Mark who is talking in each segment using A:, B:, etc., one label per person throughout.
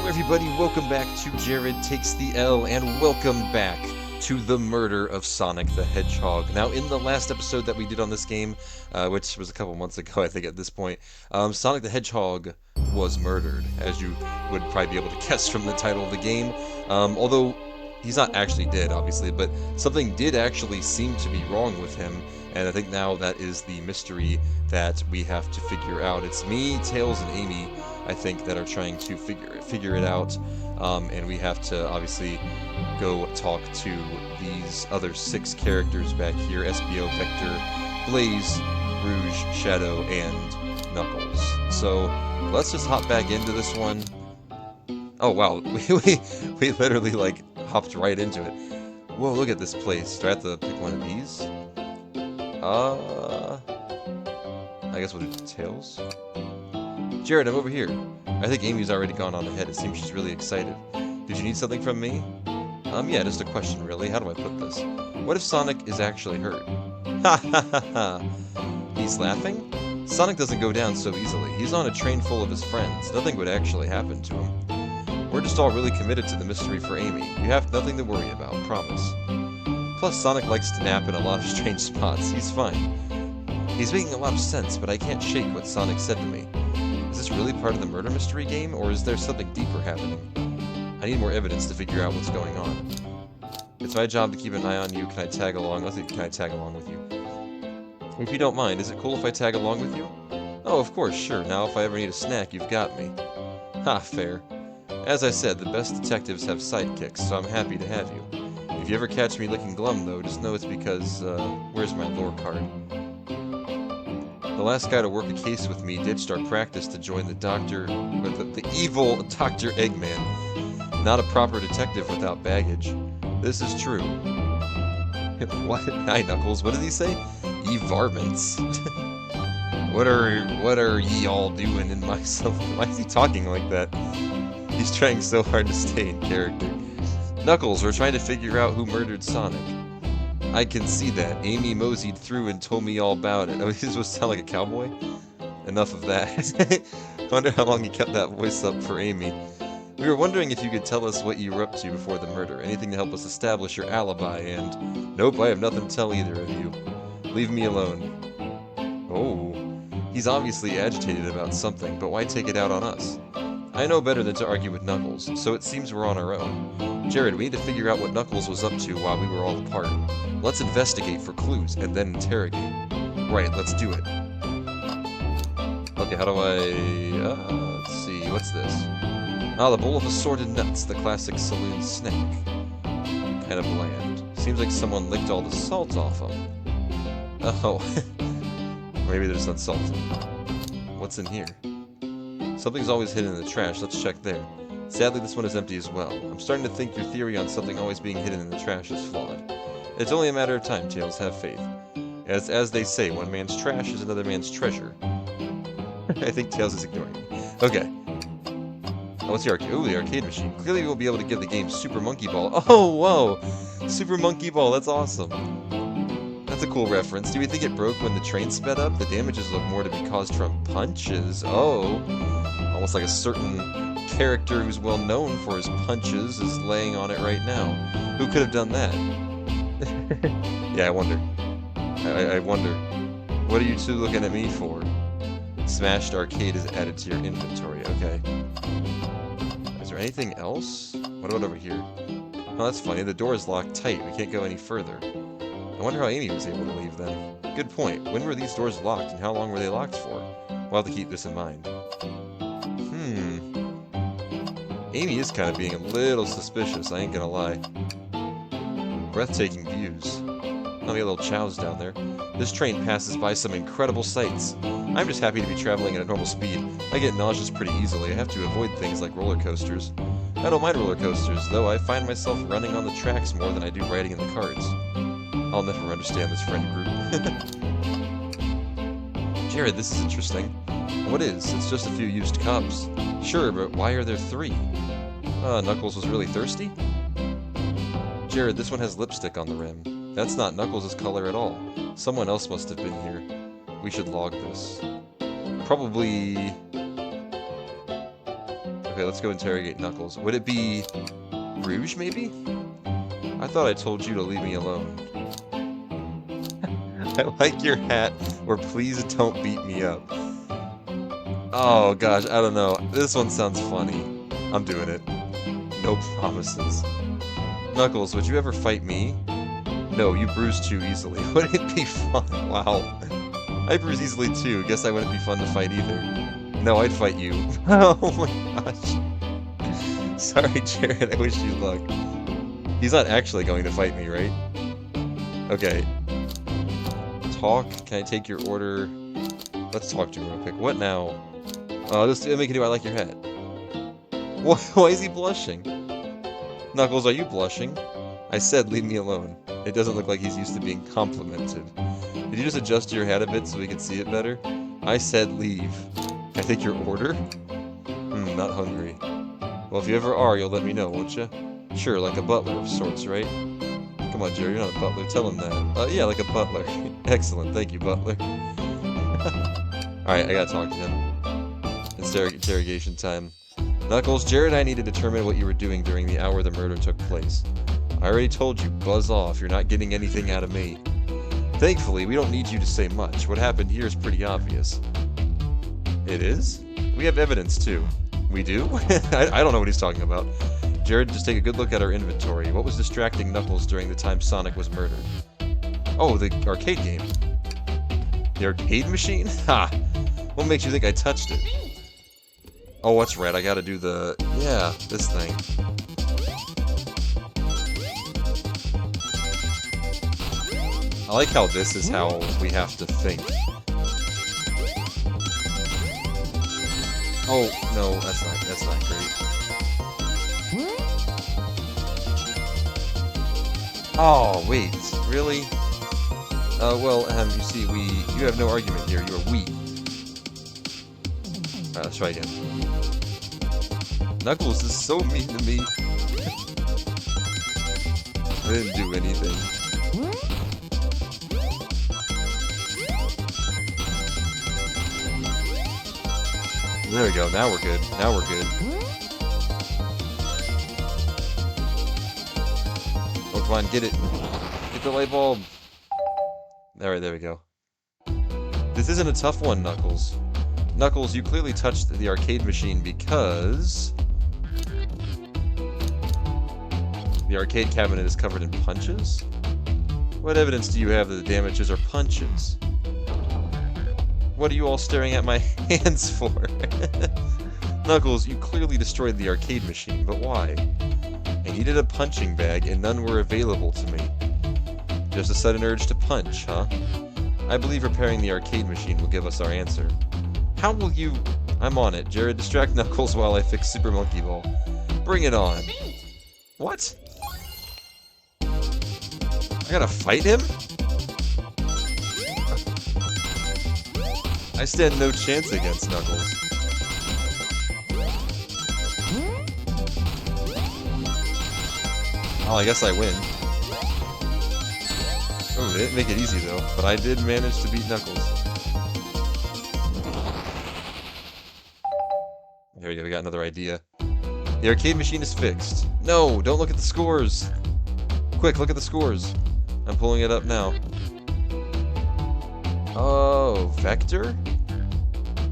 A: everybody, welcome back to Jared Takes the L, and welcome back to the murder of Sonic the Hedgehog. Now, in the last episode that we did on this game, which was a couple months ago, I think at this point, Sonic the Hedgehog was murdered, as you would probably be able to guess from the title of the game. Although he's not actually dead, obviously, but something did actually seem to be wrong with him, and I think now that is the mystery that we have to figure out. It's me, Tails, and Amy, I think, that are trying to figure it out, and we have to obviously go talk to these other 6 characters back here: SBO, Vector, Blaze, Rouge, Shadow, and Knuckles. So let's just hop back into this one. Oh wow, we literally like hopped right into it. Whoa, look at this place. Do I have to pick one of these? I guess we'll do Tails. Jared, I'm over here. I think Amy's already gone on ahead. It seems she's really excited. Did you need something from me? Yeah, just a question, really. How do I put this? What if Sonic is actually hurt? Ha ha ha ha! He's laughing? Sonic doesn't go down so easily. He's on a train full of his friends. Nothing would actually happen to him. We're just all really committed to the mystery for Amy. You have nothing to worry about, promise. Plus, Sonic likes to nap in a lot of strange spots. He's fine. He's making a lot of sense, but I can't shake what Sonic said to me. Is this really part of the murder mystery game, or is there something deeper happening? I need more evidence to figure out what's going on. It's my job to keep an eye on you. Can I tag along? Can I tag along with you? If you don't mind, is it cool if I tag along with you? Oh, of course, sure. Now if I ever need a snack, you've got me. Ha, fair. As I said, the best detectives have sidekicks, so I'm happy to have you. If you ever catch me looking glum, though, just know it's because, where's my lore card? The last guy to work a case with me ditched our practice to join the evil Dr. Eggman. Not a proper detective without baggage. This is true. What? Hi, Knuckles. What did he say? Ye varmints. What are ye all doing in my self? Why is he talking like that? He's trying so hard to stay in character. Knuckles, we're trying to figure out who murdered Sonic. I can see that. Amy moseyed through and told me all about it. Oh, he's supposed to sound like a cowboy? Enough of that. Wonder how long he kept that voice up for Amy. We were wondering if you could tell us what you were up to before the murder. Anything to help us establish your alibi, and... Nope, I have nothing to tell either of you. Leave me alone. Oh. He's obviously agitated about something, but why take it out on us? I know better than to argue with Knuckles, so it seems we're on our own. Jared, we need to figure out what Knuckles was up to while we were all apart. Let's investigate for clues, and then interrogate. Right, let's do it. Okay, how do I... let's see, what's this? Ah, the bowl of assorted nuts, the classic saloon snack. Kind of bland. Seems like someone licked all the salt off them. Oh. Maybe they're just unsalted. What's in here? Something's always hidden in the trash. Let's check there. Sadly, this one is empty as well. I'm starting to think your theory on something always being hidden in the trash is flawed. It's only a matter of time, Tails. Have faith. As they say, one man's trash is another man's treasure. I think Tails is ignoring me. Okay. Oh, what's the arcade? Ooh, the arcade machine. Clearly we'll be able to give the game Super Monkey Ball. Oh, whoa! Super Monkey Ball, that's awesome. That's a cool reference. Do we think it broke when the train sped up? The damages look more to be caused from punches. Oh. Almost like a certain character who's well known for his punches is laying on it right now. Who could have done that? Yeah, I wonder. I wonder. What are you two looking at me for? Smashed arcade is added to your inventory. Okay. Is there anything else? What about over here? Oh, that's funny. The door is locked tight. We can't go any further. I wonder how Amy was able to leave then. Good point. When were these doors locked, and how long were they locked for? We'll have to keep this in mind. Amy is kind of being a little suspicious, I ain't gonna lie. Breathtaking views. Let me a little chows down there. This train passes by some incredible sights. I'm just happy to be traveling at a normal speed. I get nauseous pretty easily. I have to avoid things like roller coasters. I don't mind roller coasters, though I find myself running on the tracks more than I do riding in the carts. I'll never understand this friend group. Jared, this is interesting. What is? It's just a few used cups. Sure, but why are there 3? Knuckles was really thirsty? Jared, this one has lipstick on the rim. That's not Knuckles' color at all. Someone else must have been here. We should log this. Probably... Okay, let's go interrogate Knuckles. Would it be Rouge, maybe? I thought I told you to leave me alone. I like your hat, or please don't beat me up. Oh gosh, I don't know. This one sounds funny. I'm doing it. No promises. Knuckles, would you ever fight me? No, you bruise too easily. Would it be fun? Wow. I bruise easily too. Guess I wouldn't be fun to fight either. No, I'd fight you. Oh my gosh. Sorry, Jared. I wish you luck. He's not actually going to fight me, right? Okay. Talk. Can I take your order? Let's talk to him real quick. What now? Just make it do I like your hat. Why is he blushing? Knuckles, are you blushing? I said leave me alone. It doesn't look like he's used to being complimented. Did you just adjust your hat a bit so we could see it better? I said leave. Can I take your order? Not hungry. Well, if you ever are, you'll let me know, won't you? Sure, like a butler of sorts, right? Come on, Jerry, you're not a butler. Tell him that. Yeah, like a butler. Excellent, thank you, butler. Alright, I gotta talk to him. Interrogation time. Knuckles, Jared and I need to determine what you were doing during the hour the murder took place. I already told you, buzz off. You're not getting anything out of me. Thankfully, we don't need you to say much. What happened here is pretty obvious. It is? We have evidence, too. We do? I don't know what he's talking about. Jared, just take a good look at our inventory. What was distracting Knuckles during the time Sonic was murdered? Oh, the arcade game. The arcade machine? Ha! What makes you think I touched it? Oh, that's right, I gotta do the... yeah, this thing. I like how this is how we have to think. Oh, no, that's not great. Oh, wait, really? Well, you see, you have no argument here, you are weak. Alright, let's try again. Knuckles is so mean to me. I didn't do anything. There we go, now we're good. Now we're good. Oh, come on, get it. Get the light bulb. Alright, there we go. This isn't a tough one, Knuckles. Knuckles, you clearly touched the arcade machine because... the arcade cabinet is covered in punches? What evidence do you have that the damages are punches? What are you all staring at my hands for? Knuckles, you clearly destroyed the arcade machine, but why? I needed a punching bag, and none were available to me. Just a sudden urge to punch, huh? I believe repairing the arcade machine will give us our answer. How will you... I'm on it. Jared, distract Knuckles while I fix Super Monkey Ball. Bring it on. What? I gotta fight him? I stand no chance against Knuckles. Oh, I guess I win. Oh, they didn't make it easy though, but I did manage to beat Knuckles. There we go, we got another idea. The arcade machine is fixed. No, don't look at the scores! Quick, look at the scores. I'm pulling it up now. Oh, Vector?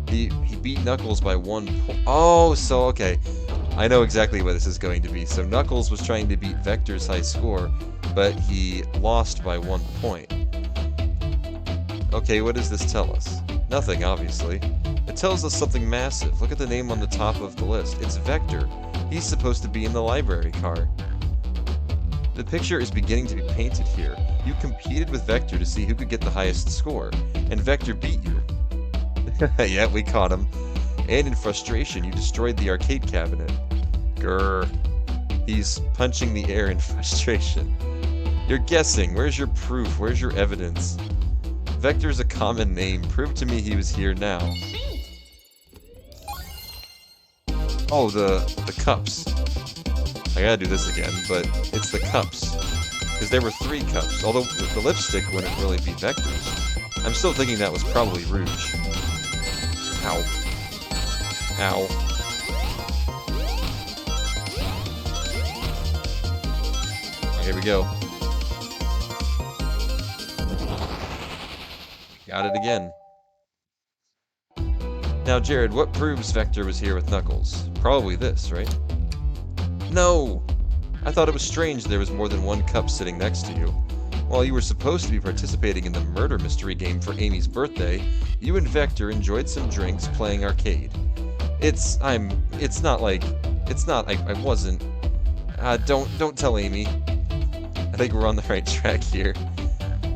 A: He beat Knuckles by 1 point. Oh, so, okay. I know exactly what this is going to be. So Knuckles was trying to beat Vector's high score, but he lost by 1 point. Okay, what does this tell us? Nothing, obviously. It tells us something massive. Look at the name on the top of the list. It's Vector. He's supposed to be in the library car. The picture is beginning to be painted here. You competed with Vector to see who could get the highest score, and Vector beat you. Yeah, we caught him. And in frustration, you destroyed the arcade cabinet. Grrr. He's punching the air in frustration. You're guessing. Where's your proof? Where's your evidence? Vector's a common name. Prove to me he was here now. Oh, the cups. I gotta do this again, but it's the cups. Because there were 3 cups, although the lipstick wouldn't really be Vector's. I'm still thinking that was probably Rouge. Ow. Ow. Here we go. Got it again. Now, Jared, what proves Vector was here with Knuckles? Probably this, right? No! I thought it was strange there was more than one cup sitting next to you. While you were supposed to be participating in the murder mystery game for Amy's birthday, you and Vector enjoyed some drinks playing arcade. I wasn't. Don't tell Amy. I think we're on the right track here.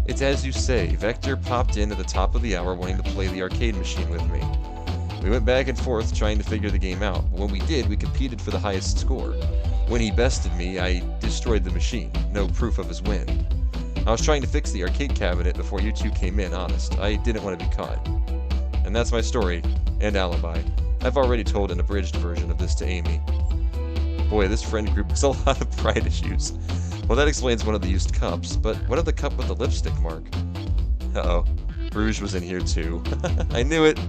A: It's as you say, Vector popped in at the top of the hour wanting to play the arcade machine with me. We went back and forth trying to figure the game out, but when we did, we competed for the highest score. When he bested me, I destroyed the machine. No proof of his win. I was trying to fix the arcade cabinet before you two came in, honest. I didn't want to be caught. And that's my story, and alibi. I've already told an abridged version of this to Amy. Boy, this friend group has a lot of pride issues. Well, that explains one of the used cups, but what of the cup with the lipstick mark? Uh-oh. Rouge was in here too. I knew it!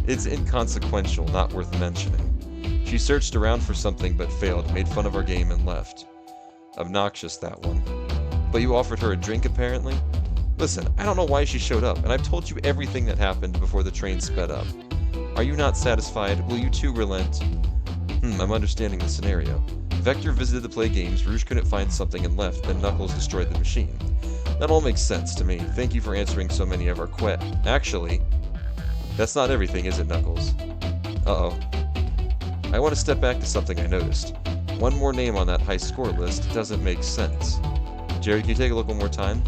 A: It's inconsequential, not worth mentioning. She searched around for something but failed, made fun of our game and left. Obnoxious, that one. But you offered her a drink, apparently? Listen, I don't know why she showed up, and I've told you everything that happened before the train sped up. Are you not satisfied? Will you two relent? I'm understanding the scenario. Vector visited to play games, Rouge couldn't find something and left, then Knuckles destroyed the machine. That all makes sense to me. Thank you for answering so many of our Actually, that's not everything, is it, Knuckles? Uh-oh. I want to step back to something I noticed. One more name on that high score list doesn't make sense. Jerry, can you take a look one more time?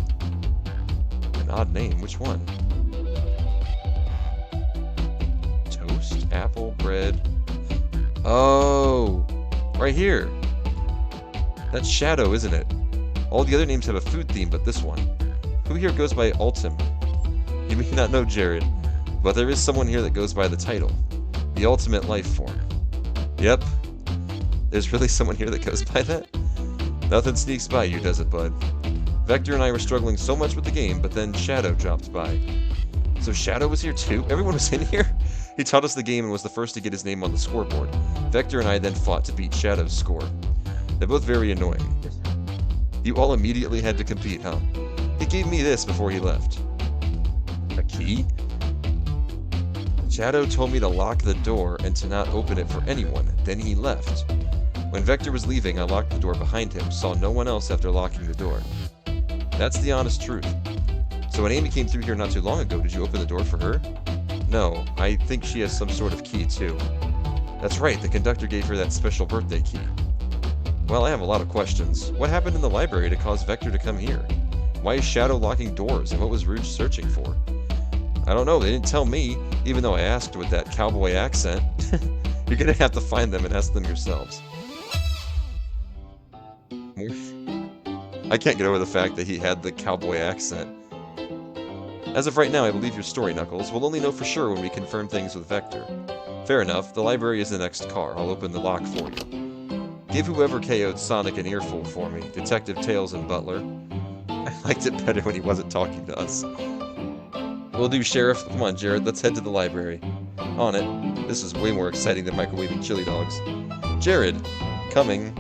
A: An odd name, which one? Toast, apple, bread. Oh, right here. That's Shadow, isn't it? All the other names have a food theme, but this one. Who here goes by Ultim? You may not know Jared, but there is someone here that goes by the title. The Ultimate Life Form. Yep. There's really someone here that goes by that? Nothing sneaks by you, does it, bud? Vector and I were struggling so much with the game, but then Shadow dropped by. So Shadow was here too? Everyone was in here? He taught us the game and was the first to get his name on the scoreboard. Vector and I then fought to beat Shadow's score. They're both very annoying. You all immediately had to compete, huh? He gave me this before he left. A key? Shadow told me to lock the door and to not open it for anyone, then he left. When Vector was leaving, I locked the door behind him, saw no one else after locking the door. That's the honest truth. So when Amy came through here not too long ago, did you open the door for her? No, I think she has some sort of key too. That's right, the conductor gave her that special birthday key. Well, I have a lot of questions. What happened in the library to cause Vector to come here? Why is Shadow locking doors, and what was Rouge searching for? I don't know, they didn't tell me, even though I asked with that cowboy accent. You're gonna have to find them and ask them yourselves. I can't get over the fact that he had the cowboy accent. As of right now, I believe your story, Knuckles. We'll only know for sure when we confirm things with Vector. Fair enough, the library is the next car. I'll open the lock for you. Give whoever KO'd Sonic an earful for me, Detective Tails and Butler. I liked it better when he wasn't talking to us. Will do, Sheriff. Come on, Jared, let's head to the library. On it. This is way more exciting than microwaving chili dogs. Jared! Coming.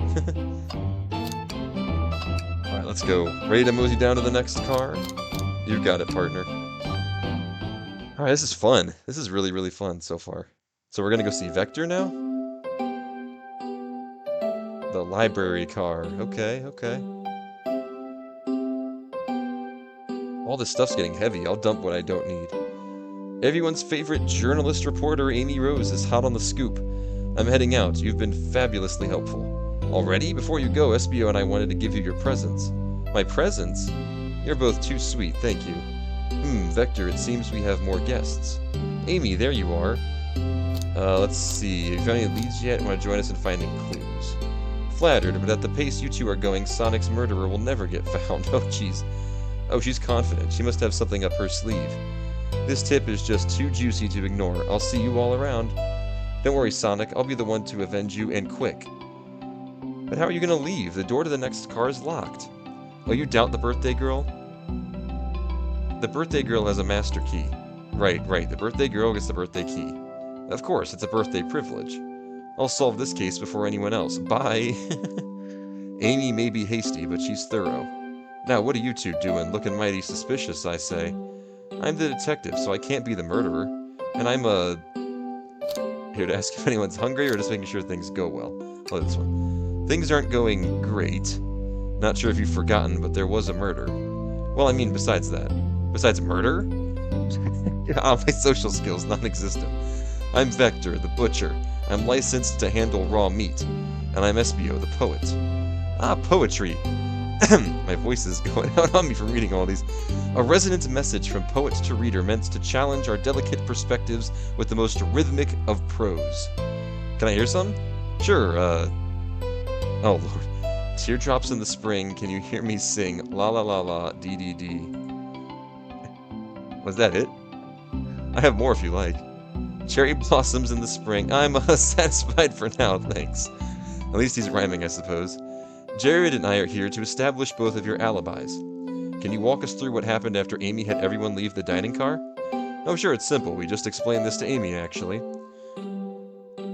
A: Alright, let's go. Ready to mosey down to the next car? You got it, partner. Alright, this is fun. This is really, really fun so far. So we're gonna go see Vector now? The library car. Okay, okay. All this stuff's getting heavy. I'll dump what I don't need. Everyone's favorite journalist reporter, Amy Rose, is hot on the scoop. I'm heading out. You've been fabulously helpful. Already? Before you go, SBO and I wanted to give you your presents. My presents? You're both too sweet, thank you. Vector, it seems we have more guests. Amy, there you are. Let's see. Have you found any leads yet? Want to join us in finding clues? Flattered, but at the pace you two are going, Sonic's murderer will never get found. Oh, jeez. Oh, she's confident. She must have something up her sleeve. This tip is just too juicy to ignore. I'll see you all around. Don't worry, Sonic. I'll be the one to avenge you, and quick. But how are you going to leave? The door to the next car is locked. Oh, you doubt the birthday girl? The birthday girl has a master key. Right. The birthday girl gets the birthday key. Of course, it's a birthday privilege. I'll solve this case before anyone else. Bye! Amy may be hasty, but she's thorough. Now, what are you two doing? Looking mighty suspicious, I say. I'm the detective, so I can't be the murderer. And I'm, here to ask if anyone's hungry or just making sure things go well. Oh, this one. Things aren't going great. Not sure if you've forgotten, but there was a murder. Well, I mean, besides that. Besides murder? My social skills, non-existent. I'm Vector, the butcher. I'm licensed to handle raw meat. And I'm Espio, the poet. Ah, poetry. My voice is going out on me from reading all these. A resonant message from poet to reader meant to challenge our delicate perspectives with the most rhythmic of prose. Can I hear some? Sure, Oh, Lord. Teardrops in the spring, can you hear me sing? La la la la, dee dee dee. Was that it? I have more if you like. Cherry blossoms in the spring. I'm satisfied for now, thanks. At least he's rhyming, I suppose. Jared and I are here to establish both of your alibis. Can you walk us through what happened after Amy had everyone leave the dining car? Oh, sure, it's simple. We just explained this to Amy, actually.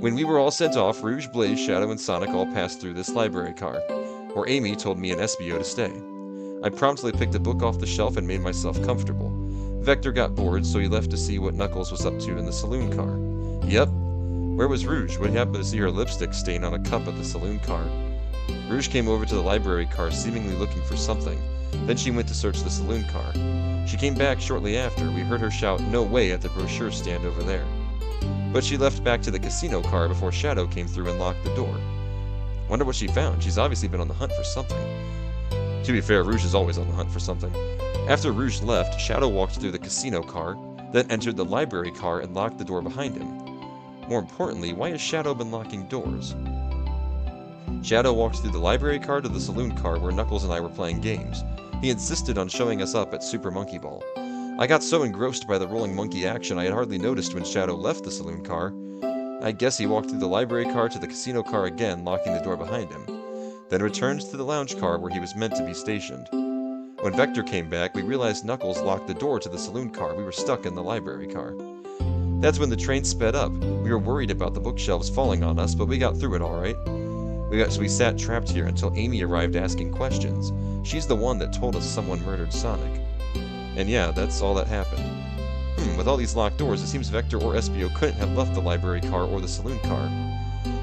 A: When we were all sent off, Rouge, Blaze, Shadow, and Sonic all passed through this library car, where Amy told me and Espio to stay. I promptly picked a book off the shelf and made myself comfortable. Vector got bored, so he left to see what Knuckles was up to in the saloon car. Yep. Where was Rouge? Would happen to see her lipstick stain on a cup at the saloon car. Rouge came over to the library car, seemingly looking for something. Then she went to search the saloon car. She came back shortly after. We heard her shout, "No way," at the brochure stand over there. But she left back to the casino car before Shadow came through and locked the door. Wonder what she found. She's obviously been on the hunt for something. To be fair, Rouge is always on the hunt for something. After Rouge left, Shadow walked through the casino car, then entered the library car and locked the door behind him. More importantly, why has Shadow been locking doors? Shadow walked through the library car to the saloon car where Knuckles and I were playing games. He insisted on showing us up at Super Monkey Ball. I got so engrossed by the rolling monkey action I had hardly noticed when Shadow left the saloon car. I guess he walked through the library car to the casino car again, locking the door behind him. Then returned to the lounge car where he was meant to be stationed. When Vector came back, we realized Knuckles locked the door to the saloon car. We were stuck in the library car. That's when the train sped up. We were worried about the bookshelves falling on us, but we got through it all right. So we sat trapped here until Amy arrived asking questions. She's the one that told us someone murdered Sonic. And yeah, that's all that happened. With all these locked doors, it seems Vector or Espio couldn't have left the library car or the saloon car.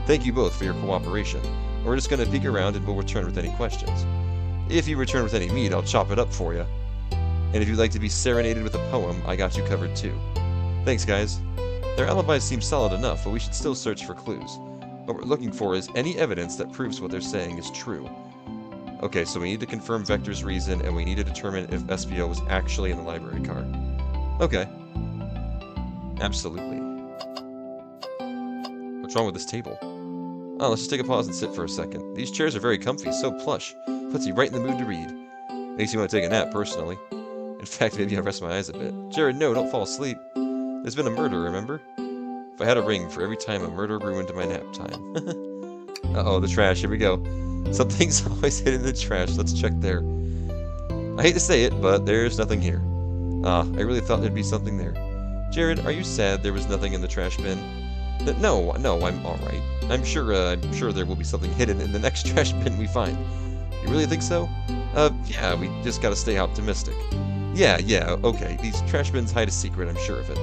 A: Thank you both for your cooperation. We're just gonna peek around and we'll return with any questions. If you return with any meat, I'll chop it up for you. And if you'd like to be serenaded with a poem, I got you covered too. Thanks, guys. Their alibis seem solid enough, but we should still search for clues. What we're looking for is any evidence that proves what they're saying is true. Okay, so we need to confirm Vector's reason, and we need to determine if Espio was actually in the library car. Okay. Absolutely. What's wrong with this table? Oh, let's just take a pause and sit for a second. These chairs are very comfy, so plush. Puts you right in the mood to read. Makes you want to take a nap, personally. In fact, maybe I'll rest my eyes a bit. Jared, no, don't fall asleep. There's been a murder, remember? If I had a ring for every time a murder ruined my nap time. Uh-oh, the trash, here we go. Something's always hidden in the trash, let's check there. I hate to say it, but there's nothing here. I really thought there'd be something there. Jared, are you sad there was nothing in the trash bin? No, I'm alright. I'm sure there will be something hidden in the next trash bin we find. You really think so? Yeah, we just gotta stay optimistic. Yeah, okay. These trash bins hide a secret, I'm sure of it.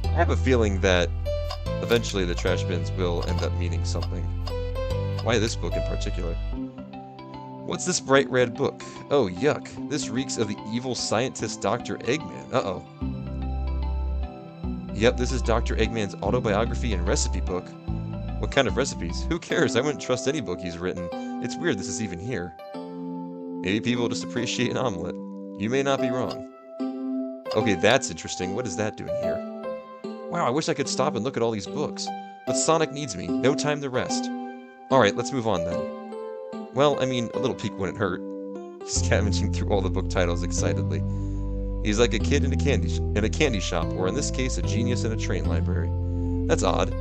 A: I have a feeling that eventually the trash bins will end up meaning something. Why this book in particular? What's this bright red book? Oh, yuck. This reeks of the evil scientist Dr. Eggman. Uh-oh. Yep, this is Dr. Eggman's autobiography and recipe book. What kind of recipes? Who cares? I wouldn't trust any book he's written. It's weird this is even here. Maybe people just appreciate an omelet. You may not be wrong. Okay, that's interesting. What is that doing here? Wow, I wish I could stop and look at all these books. But Sonic needs me. No time to rest. Alright, let's move on then. Well, I mean, a little peek wouldn't hurt. Scavenging through all the book titles excitedly. He's like a kid in a candy shop, or in this case, a genius in a train library. That's odd.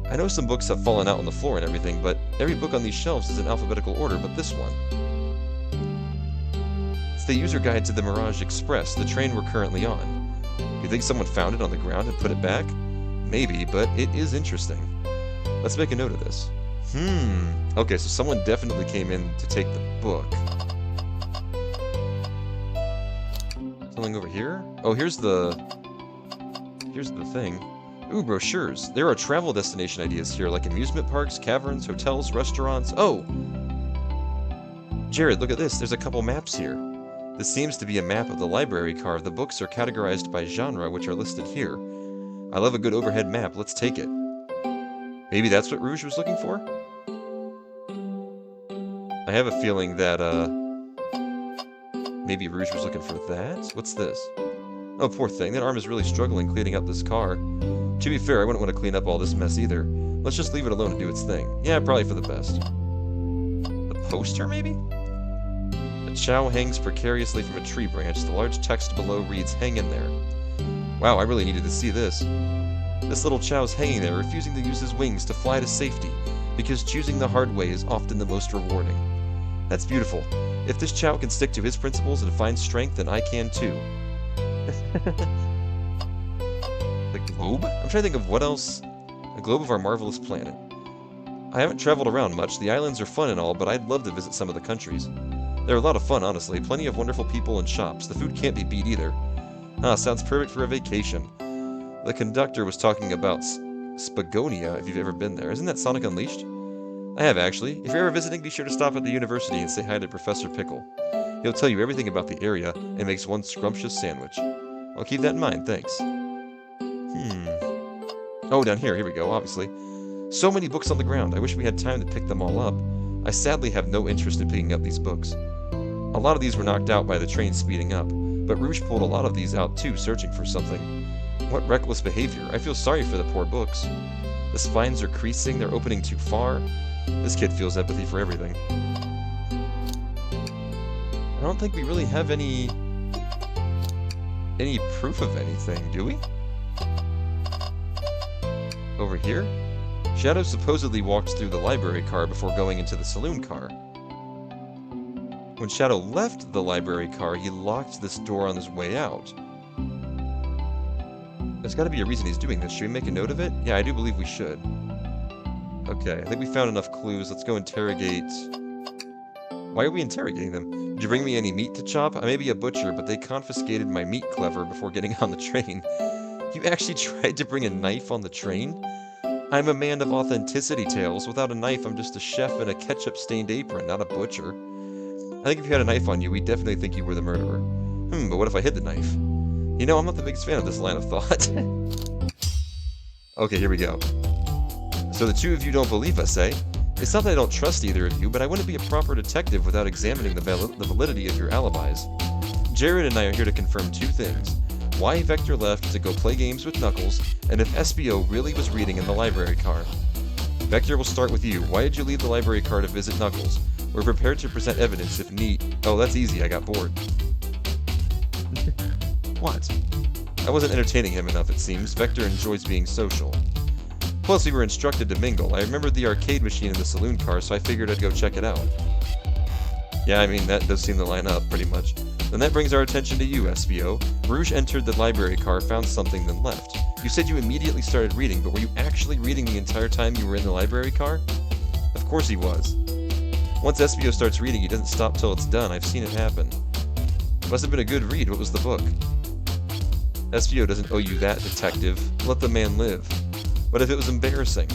A: I know some books have fallen out on the floor and everything, but every book on these shelves is in alphabetical order but this one. It's the user guide to the Mirage Express, the train we're currently on. You think someone found it on the ground and put it back? Maybe, but it is interesting. Let's make a note of this. Okay, so someone definitely came in to take the book. Something over here? Oh, here's the thing. Ooh, brochures. There are travel destination ideas here, like amusement parks, caverns, hotels, restaurants. Oh! Jared, look at this. There's a couple maps here. This seems to be a map of the library car. The books are categorized by genre, which are listed here. I love a good overhead map. Let's take it. Maybe that's what Rouge was looking for? I have a feeling that, maybe Rouge was looking for that? What's this? Oh, poor thing. That arm is really struggling cleaning up this car. To be fair, I wouldn't want to clean up all this mess either. Let's just leave it alone and do its thing. Yeah, probably for the best. The poster, maybe? A chow hangs precariously from a tree branch. The large text below reads, "Hang in there." Wow, I really needed to see this. This little chow's hanging there, refusing to use his wings to fly to safety, because choosing the hard way is often the most rewarding. That's beautiful. If this chow can stick to his principles and find strength, then I can too. The globe? I'm trying to think of what else. A globe of our marvelous planet. I haven't traveled around much. The islands are fun and all, but I'd love to visit some of the countries. They're a lot of fun, honestly. Plenty of wonderful people and shops. The food can't be beat either. Ah, sounds perfect for a vacation. The conductor was talking about Spagonia, if you've ever been there. Isn't that Sonic Unleashed? I have, actually. If you're ever visiting, be sure to stop at the university and say hi to Professor Pickle. He'll tell you everything about the area and makes one scrumptious sandwich. I'll keep that in mind, thanks. Oh, down here we go, obviously. So many books on the ground. I wish we had time to pick them all up. I sadly have no interest in picking up these books. A lot of these were knocked out by the train speeding up, but Rouge pulled a lot of these out too, searching for something. What reckless behavior. I feel sorry for the poor books. The spines are creasing, they're opening too far. This kid feels empathy for everything. I don't think we really have any proof of anything, do we? Over here? Shadow supposedly walked through the library car before going into the saloon car. When Shadow left the library car, he locked this door on his way out. There's gotta be a reason he's doing this. Should we make a note of it? Yeah, I do believe we should. Okay, I think we found enough clues. Let's go interrogate... Why are we interrogating them? Did you bring me any meat to chop? I may be a butcher, but they confiscated my meat cleaver before getting on the train. You actually tried to bring a knife on the train? I'm a man of authenticity, Tails. Without a knife, I'm just a chef in a ketchup-stained apron, not a butcher. I think if you had a knife on you, we'd definitely think you were the murderer. But what if I hid the knife? You know, I'm not the biggest fan of this line of thought. Okay, here we go. So the two of you don't believe us, eh? It's not that I don't trust either of you, but I wouldn't be a proper detective without examining the validity of your alibis. Jared and I are here to confirm two things. Why Vector left to go play games with Knuckles, and if SBO really was reading in the library car. Vector, will start with you. Why did you leave the library car to visit Knuckles? We're prepared to present evidence if need... Oh, that's easy, I got bored. What? I wasn't entertaining him enough, it seems. Vector enjoys being social. Plus, we were instructed to mingle. I remembered the arcade machine in the saloon car, so I figured I'd go check it out. Yeah, I mean, that does seem to line up, pretty much. Then that brings our attention to you, SBO. Rouge entered the library car, found something, then left. You said you immediately started reading, but were you actually reading the entire time you were in the library car? Of course he was. Once SBO starts reading, he doesn't stop till it's done. I've seen it happen. It must have been a good read. What was the book? SBO doesn't owe you that, detective. Let the man live. What if it was embarrassing?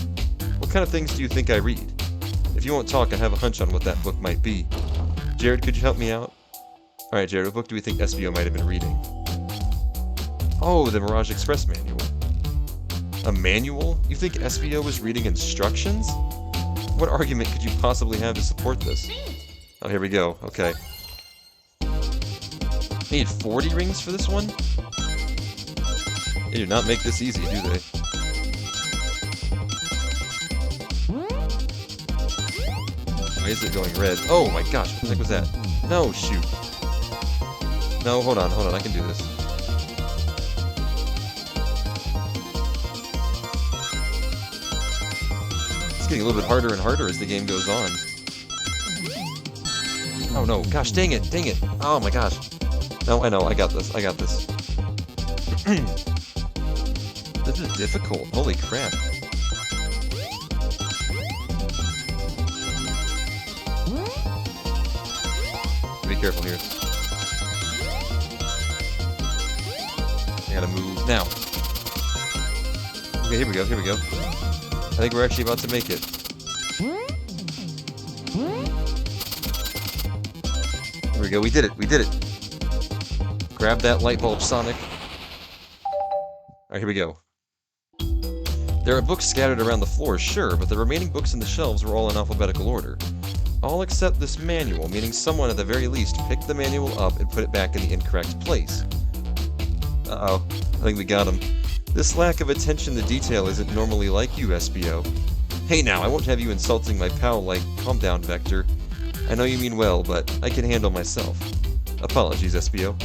A: What kind of things do you think I read? If you won't talk, I have a hunch on what that book might be. Jared, could you help me out? Alright, Jared, what book do we think SBO might have been reading? Oh, the Mirage Express manual. A manual? You think SBO was reading instructions? What argument could you possibly have to support this? Oh, here we go. Okay. They need 40 rings for this one? They do not make this easy, do they? Why is it going red? Oh my gosh, what the heck was that? No, shoot. No, hold on, I can do this. It's getting a little bit harder and harder as the game goes on. Oh no, gosh, dang it. Oh my gosh. No, I know, I got this. This is difficult, holy crap. careful here. I gotta move now. Okay, here we go, here we go. I think we're actually about to make it. Here we go, we did it, we did it. Grab that light bulb, Sonic. Alright, here we go. There are books scattered around the floor, sure, but the remaining books in the shelves were all in alphabetical order. All except this manual, meaning someone at the very least picked the manual up and put it back in the incorrect place. Uh-oh, I think we got him. This lack of attention to detail isn't normally like you, SBO. Hey now, I won't have you insulting my pal like, calm down, Vector. I know you mean well, but I can handle myself. Apologies, SBO.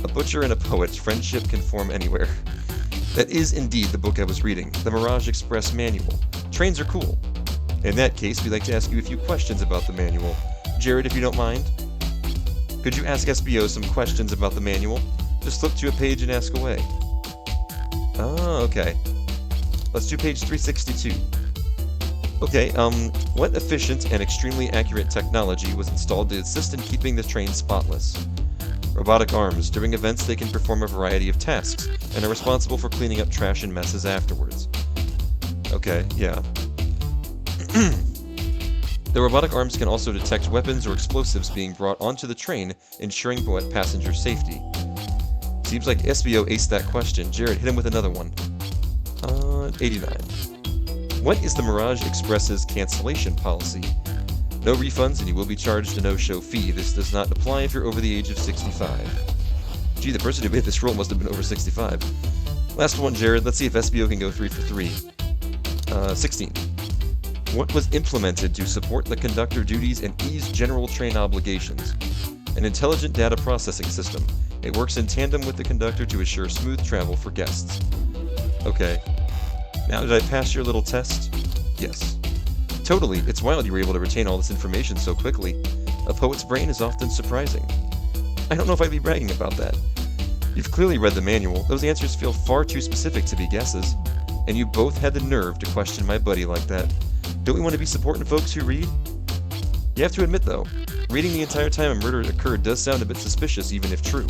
A: A butcher and a poet, friendship can form anywhere. That is indeed the book I was reading, the Mirage Express Manual. Trains are cool. In that case, we'd like to ask you a few questions about the manual. Jared, if you don't mind? Could you ask SBO some questions about the manual? Just flip to a page and ask away. Oh, okay. Let's do page 362. Okay, what efficient and extremely accurate technology was installed to assist in keeping the train spotless? Robotic arms. During events, they can perform a variety of tasks, and are responsible for cleaning up trash and messes afterwards. Okay, yeah. The robotic arms can also detect weapons or explosives being brought onto the train, ensuring passenger safety. Seems like SBO aced that question. Jared, hit him with another one. 89. What is the Mirage Express's cancellation policy? No refunds and you will be charged a no-show fee. This does not apply if you're over the age of 65. Gee, the person who made this roll must have been over 65. Last one, Jared. Let's see if SBO can go 3 for 3. 16. What was implemented to support the conductor duties and ease general train obligations? An intelligent data processing system. It works in tandem with the conductor to assure smooth travel for guests. Okay. Now, did I pass your little test? Yes. Totally. It's wild you were able to retain all this information so quickly. A poet's brain is often surprising. I don't know if I'd be bragging about that. You've clearly read the manual. Those answers feel far too specific to be guesses. And you both had the nerve to question my buddy like that. Don't we want to be supporting folks who read? You have to admit, though, reading the entire time a murder occurred does sound a bit suspicious, even if true.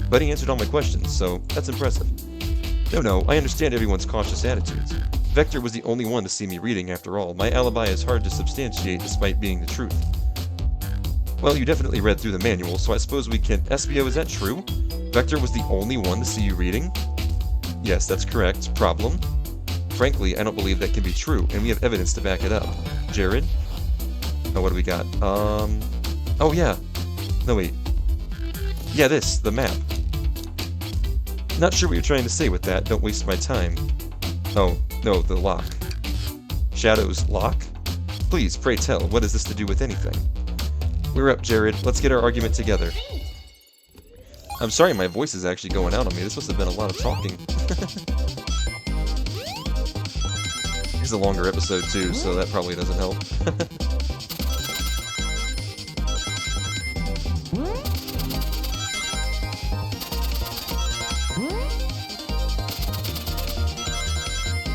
A: Buddy answered all my questions, so that's impressive. No, I understand everyone's cautious attitudes. Vector was the only one to see me reading, after all. My alibi is hard to substantiate despite being the truth. Well, you definitely read through the manual, so I suppose we can... SBO, is that true? Vector was the only one to see you reading? Yes, that's correct. Problem? Frankly, I don't believe that can be true, and we have evidence to back it up. Jared? Oh, what do we got? Oh, yeah. No, wait. Yeah, the map. Not sure what you're trying to say with that. Don't waste my time. Oh, no, the lock. Shadow's lock? Please, pray tell, what has this to do with anything? We're up, Jared. Let's get our argument together. I'm sorry my voice is actually going out on me. This must have been a lot of talking. It's a longer episode, too, so that probably doesn't help.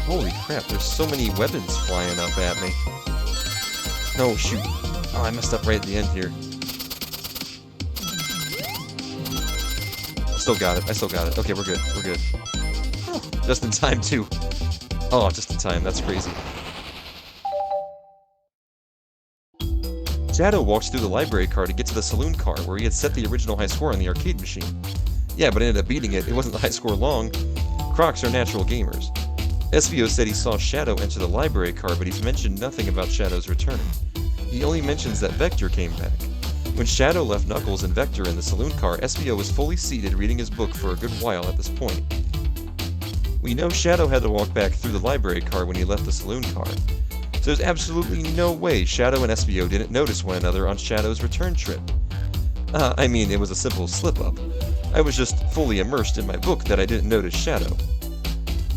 A: Holy crap, there's so many weapons flying up at me. No, shoot. Oh, I messed up right at the end here. Still got it. I still got it. Okay, we're good. We're good. Just in time, too. Oh, just in time. That's crazy. Shadow walks through the library car to get to the saloon car, where he had set the original high score on the arcade machine. Yeah, but ended up beating it. It wasn't the high score long. Crocs are natural gamers. SVO said he saw Shadow enter the library car, but he's mentioned nothing about Shadow's return. He only mentions that Vector came back. When Shadow left Knuckles and Vector in the saloon car, SVO was fully seated reading his book for a good while at this point. We know Shadow had to walk back through the library car when he left the saloon car. So there's absolutely no way Shadow and SVO didn't notice one another on Shadow's return trip. I mean, it was a simple slip-up. I was just fully immersed in my book that I didn't notice Shadow.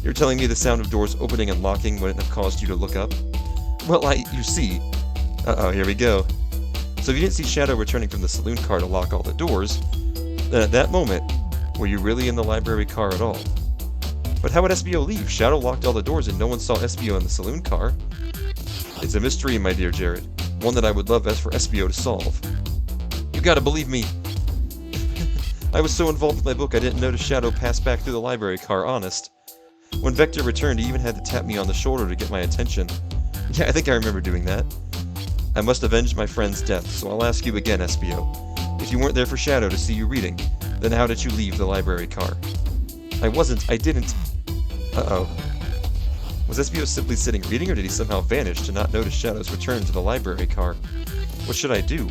A: You're telling me the sound of doors opening and locking wouldn't have caused you to look up? Well, you see... Uh-oh, here we go. So if you didn't see Shadow returning from the saloon car to lock all the doors, then at that moment, were you really in the library car at all? But how would SBO leave? Shadow locked all the doors and no one saw SBO in the saloon car. It's a mystery, my dear Jared. One that I would love for SBO to solve. You gotta believe me. I was so involved with my book I didn't notice Shadow pass back through the library car, honest. When Vector returned, he even had to tap me on the shoulder to get my attention. Yeah, I think I remember doing that. I must avenge my friend's death, so I'll ask you again, Espio. If you weren't there for Shadow to see you reading, then how did you leave the library car? I didn't. Uh-oh. Was Espio simply sitting reading, or did he somehow vanish to not notice Shadow's return to the library car? What should I do?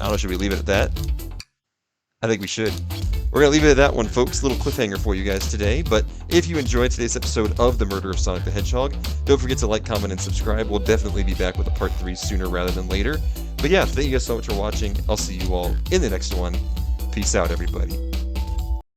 A: I don't know, should we leave it at that? I think we should. We're going to leave it at that one, folks. Little cliffhanger for you guys today. But if you enjoyed today's episode of The Murder of Sonic the Hedgehog, don't forget to like, comment, and subscribe. We'll definitely be back with a part 3 sooner rather than later. But yeah, thank you guys so much for watching. I'll see you all in the next one. Peace out, everybody.